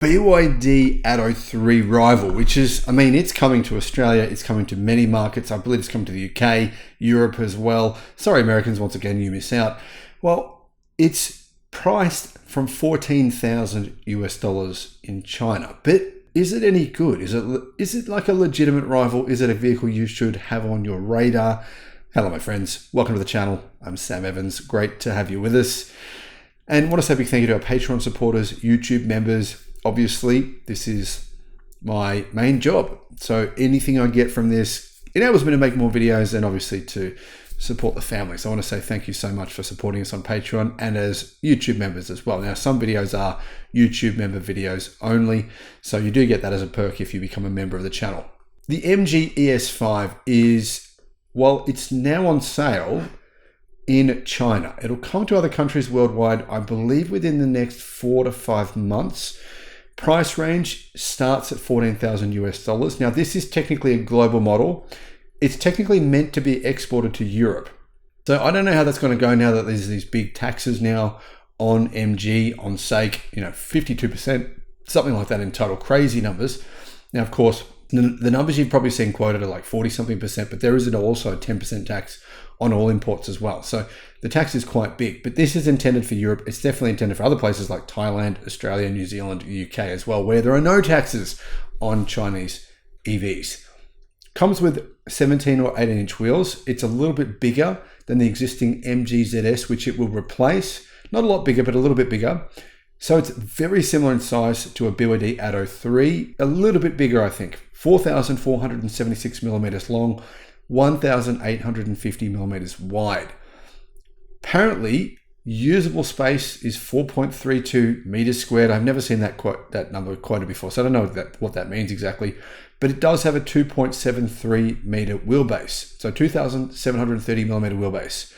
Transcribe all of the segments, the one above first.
BYD Atto 3 rival, which is, I mean, it's coming to Australia, it's coming to many markets. I believe it's coming to the UK, Europe as well. Sorry, Americans, once again, you miss out. Well, it's priced from 14,000 US dollars in China. But is it any good? Is it like a legitimate rival? Is it a vehicle you should have on your radar? Hello, my friends. Welcome to the channel. I'm Sam Evans. Great to have you with us. And want to say a big thank you to our Patreon supporters, YouTube members. Obviously, this is my main job. So anything I get from this enables me to make more videos and obviously to support the family. So I want to say thank you so much for supporting us on Patreon and as YouTube members as well. Now, some videos are YouTube member videos only. So you do get that as a perk if you become a member of the channel. The MG ES5 is, well, it's now on sale in China. It'll come to other countries worldwide, I believe, within the next 4 to 5 months. Price range starts at 14,000 US dollars. Now, this is technically a global model. It's technically meant to be exported to Europe. So I don't know how that's going to go now that there's these big taxes now on MG, on SAIC, 52%, something like that in total, crazy numbers. Now, of course, the numbers you've probably seen quoted are like 40-something%, but there is also a 10% tax on all imports as well. So the tax is quite big, but this is intended for Europe. It's definitely intended for other places like Thailand, Australia, New Zealand, UK as well, where there are no taxes on Chinese EVs. Comes with 17 or 18-inch wheels. It's a little bit bigger than the existing MG ZS, which it will replace. Not a lot bigger, but a little bit bigger. So it's very similar in size to a BYD Atto 3, a little bit bigger, I think. 4,476 millimeters long, 1,850 millimeters wide. Apparently, usable space is 4.32 meters squared. I've never seen that number quoted before, so I don't know what that means exactly. But it does have a 2.73 meter wheelbase, so 2,730 millimeter wheelbase.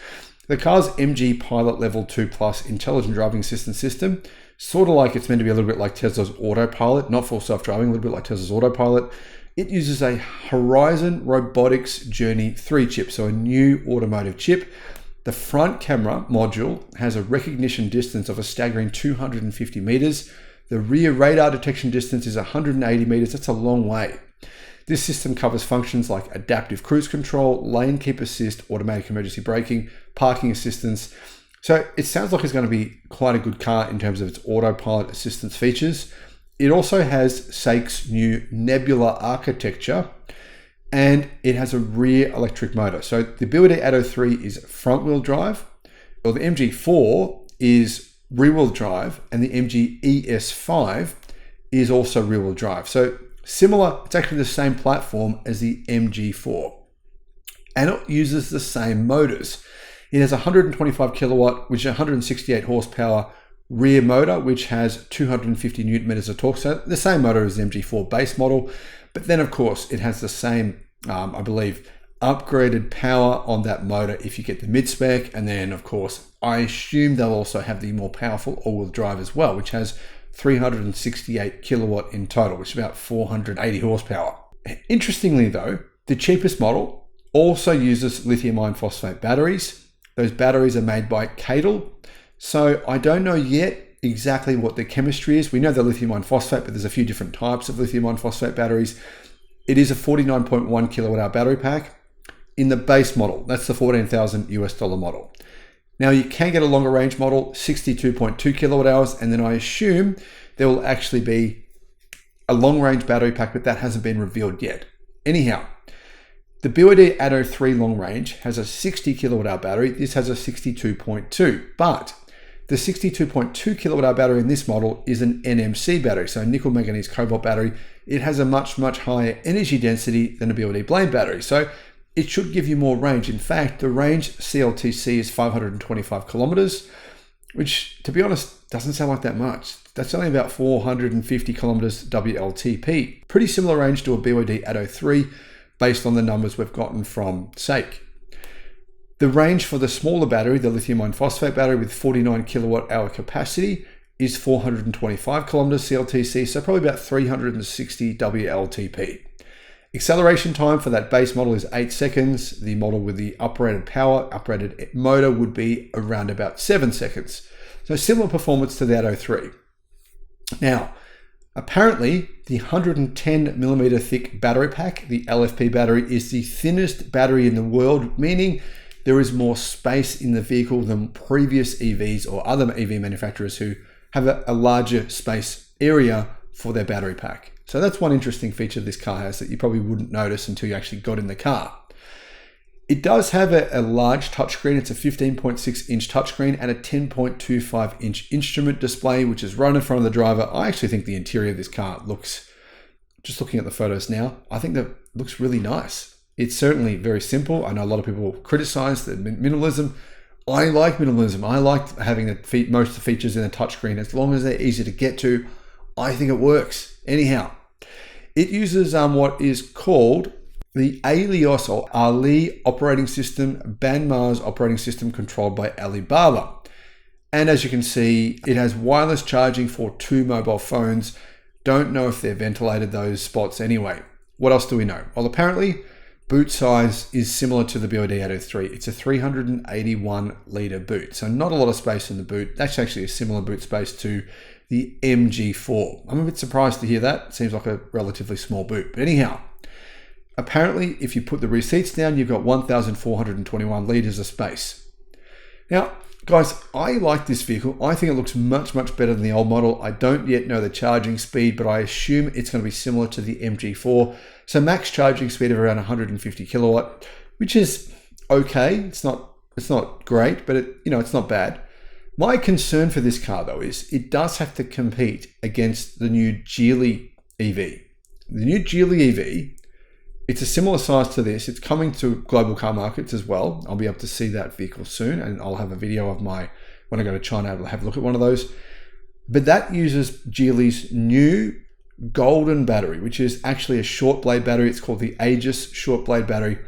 The car's MG Pilot Level 2 Plus Intelligent Driving Assistance System, sort of like it's meant to be a little bit like Tesla's Autopilot, not full self-driving, a little bit like Tesla's Autopilot. It uses a Horizon Robotics Journey 3 chip, so a new automotive chip. The front camera module has a recognition distance of a staggering 250 meters. The rear radar detection distance is 180 meters. That's a long way. This system covers functions like adaptive cruise control, lane keep assist, automatic emergency braking, parking assistance. So it sounds like it's going to be quite a good car in terms of its autopilot assistance features. It also has SAIC's new Nebula architecture, and it has a rear electric motor. So the BYD Atto 3 is front wheel drive, or the MG4 is rear wheel drive, and the MG ES5 is also rear wheel drive. So similar, it's actually the same platform as the MG4, and it uses the same motors. It has 125 kilowatt, which is 168 horsepower rear motor, which has 250 newton meters of torque. So the same motor as the MG4 base model, but then of course it has the same, I believe, upgraded power on that motor if you get the mid-spec. And then of course, I assume they'll also have the more powerful all-wheel drive as well, which has 368 kilowatt in total, which is about 480 horsepower. Interestingly though, the cheapest model also uses lithium iron phosphate batteries. Those batteries are made by Cadel. So I don't know yet exactly what the chemistry is. We know the lithium iron phosphate, but there's a few different types of lithium iron phosphate batteries. It is a 49.1 kilowatt hour battery pack in the base model. That's the 14,000 US dollar model. Now you can get a longer range model, 62.2 kilowatt hours. And then I assume there will actually be a long range battery pack, but that hasn't been revealed yet. Anyhow, the BYD Atto 3 long range has a 60 kilowatt hour battery. This has a 62.2, but the 62.2 kilowatt hour battery in this model is an NMC battery, so nickel manganese cobalt battery. It has a much higher energy density than a BYD Blade battery, so it should give you more range. In fact, the range CLTC is 525 kilometers, which, to be honest, doesn't sound like that much. That's only about 450 kilometers WLTP. Pretty similar range to a BYD Atto 3 based on the numbers we've gotten from SAIC. The range for the smaller battery, the lithium iron phosphate battery with 49 kilowatt hour capacity, is 425 kilometers CLTC, so probably about 360 WLTP. Acceleration time for that base model is 8 seconds. The model with the uprated power, uprated motor would be around about 7 seconds. So similar performance to the Atto 3. Now, Apparently, the 110mm thick battery pack, the LFP battery, is the thinnest battery in the world, meaning there is more space in the vehicle than previous EVs or other EV manufacturers who have a larger space area for their battery pack. So that's one interesting feature this car has that you probably wouldn't notice until you actually got in the car. It does have a large touchscreen. It's a 15.6-inch touchscreen and a 10.25-inch instrument display, which is right in front of the driver. I actually think the interior of this car looks, just looking at the photos now, I think that looks really nice. It's certainly very simple. I know a lot of people criticize the minimalism. I like minimalism. I like having most of the features in the touchscreen. As long as they're easy to get to, I think it works. Anyhow, it uses what is called the Alios or Ali operating system, Banmar's operating system controlled by Alibaba. And as you can see, it has wireless charging for 2 mobile phones. Don't know if they've ventilated those spots anyway. What else do we know? Well, apparently, boot size is similar to the BYD Atto 3. It's a 381 litre boot, so not a lot of space in the boot. That's actually a similar boot space to the MG 4. I'm a bit surprised to hear that. It seems like a relatively small boot. But anyhow, apparently, if you put the rear seats down, you've got 1,421 litres of space. Now, guys, I like this vehicle. I think it looks much, much better than the old model. I don't yet know the charging speed, but I assume it's going to be similar to the MG4. So max charging speed of around 150 kilowatt, which is okay. It's not great, but it's not bad. My concern for this car, though, is it does have to compete against the new Geely EV. The new Geely EV, it's a similar size to this. It's coming to global car markets as well. I'll be able to see that vehicle soon, and I'll have a video of when I go to China, I'll have a look at one of those. But that uses Geely's new golden battery, which is actually a short blade battery. It's called the Aegis short blade battery.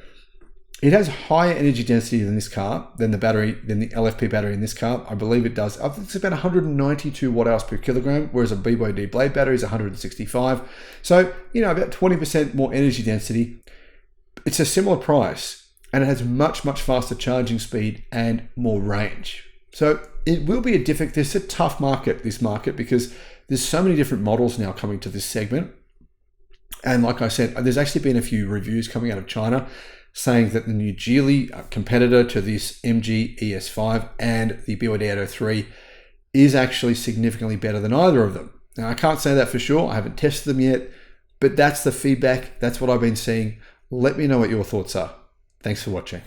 It has higher energy density than this car, than the LFP battery in this car. I believe it does. I think it's about 192 watt hours per kilogram, whereas a BYD blade battery is 165. So, about 20% more energy density. It's a similar price, and it has much, much faster charging speed and more range. So it will be it's a tough market, this market, because there's so many different models now coming to this segment. And like I said, there's actually been a few reviews coming out of China saying that the new Geely competitor to this MG ES5 and the BYD Atto 3 is actually significantly better than either of them. Now, I can't say that for sure. I haven't tested them yet, but that's the feedback. That's what I've been seeing. Let me know what your thoughts are. Thanks for watching.